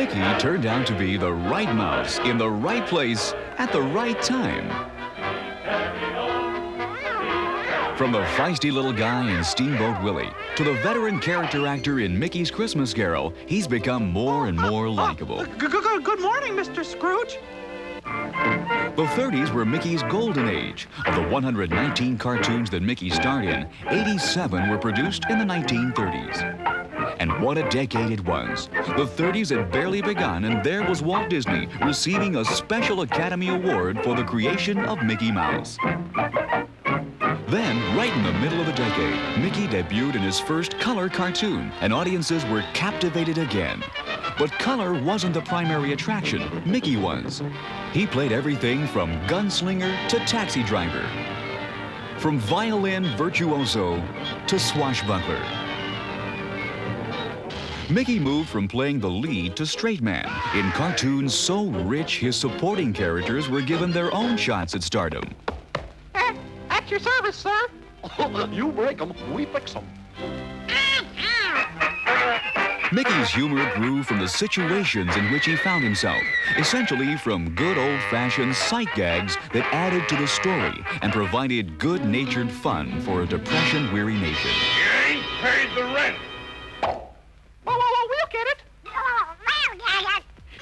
Mickey turned out to be the right mouse in the right place at the right time. From the feisty little guy in Steamboat Willie to the veteran character actor in Mickey's Christmas Carol, he's become more and more likable. Good morning, Mr. Scrooge. The 30s were Mickey's golden age. Of the 119 cartoons that Mickey starred in, 87 were produced in the 1930s. And what a decade it was. The 30s had barely begun, and there was Walt Disney receiving a special Academy Award for the creation of Mickey Mouse. Then, right in the middle of the decade, Mickey debuted in his first color cartoon, and audiences were captivated again. But color wasn't the primary attraction. Mickey was. He played everything from gunslinger to taxi driver, from violin virtuoso to swashbuckler. Mickey moved from playing the lead to straight man in cartoons so rich his supporting characters were given their own shots at stardom. At your service, sir. You break them, we fix them. Mickey's humor grew from the situations in which he found himself, essentially from good old-fashioned sight gags that added to the story and provided good-natured fun for a depression-weary nation. You ain't paid the rent. We'll get it.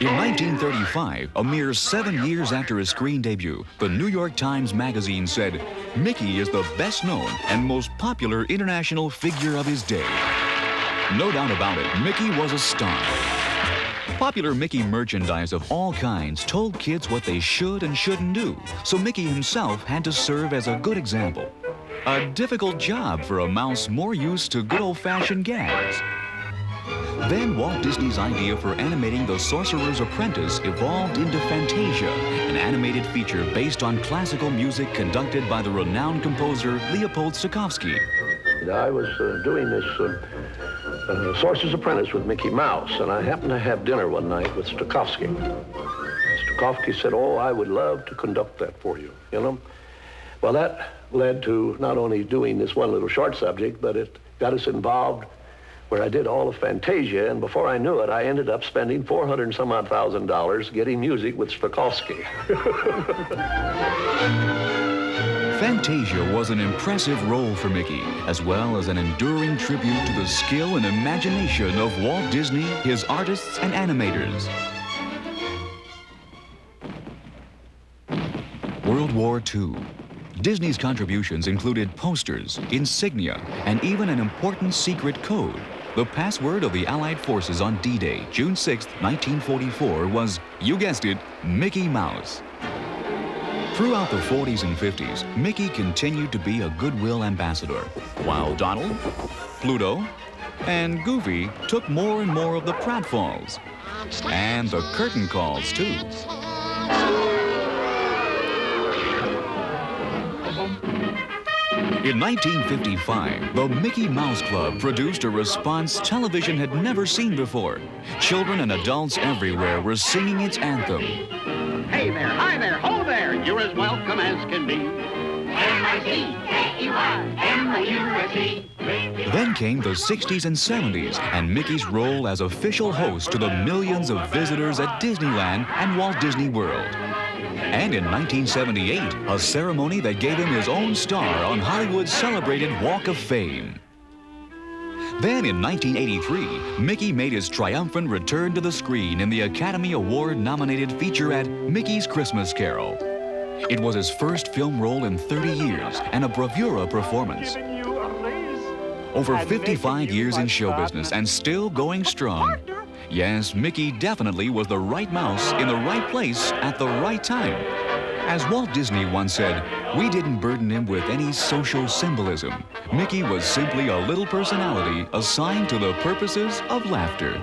In 1935, a mere 7 years after his screen debut, the New York Times Magazine said, "Mickey is the best-known and most popular international figure of his day." No doubt about it, Mickey was a star. Popular Mickey merchandise of all kinds told kids what they should and shouldn't do, so Mickey himself had to serve as a good example. A difficult job for a mouse more used to good old-fashioned gags. Then Walt Disney's idea for animating the Sorcerer's Apprentice evolved into Fantasia, an animated feature based on classical music conducted by the renowned composer Leopold Stokowski. I was doing this Sorcerer's Apprentice with Mickey Mouse, and I happened to have dinner one night with Stokowski. Stokowski said, "Oh, I would love to conduct that for you, you know." Well, that led to not only doing this one little short subject, but it got us involved where I did all of Fantasia, and before I knew it, I ended up spending $400 and some odd thousand getting music with Stokowski. Fantasia was an impressive role for Mickey, as well as an enduring tribute to the skill and imagination of Walt Disney, his artists, and animators. World War II. Disney's contributions included posters, insignia, and even an important secret code. The password of the Allied forces on D-Day, June 6, 1944, was, you guessed it, Mickey Mouse. Throughout the 40s and 50s, Mickey continued to be a goodwill ambassador, while Donald, Pluto, and Goofy took more and more of the pratfalls. And the curtain calls, too. In 1955, the Mickey Mouse Club produced a response television had never seen before. Children and adults everywhere were singing its anthem. Hey there, hi there, ho there, you're as welcome as can be. M-I-C-K-E-Y-M-O-U-S-E. Then came the 60s and 70s, and Mickey's role as official host to the millions of visitors at Disneyland and Walt Disney World. And in 1978, a ceremony that gave him his own star on Hollywood's celebrated Walk of Fame. Then in 1983, Mickey made his triumphant return to the screen in the Academy Award-nominated featurette Mickey's Christmas Carol. It was his first film role in 30 years and a bravura performance. Over 55 years in show business and still going strong. Yes, Mickey definitely was the right mouse in the right place at the right time. As Walt Disney once said, we didn't burden him with any social symbolism. Mickey was simply a little personality assigned to the purposes of laughter.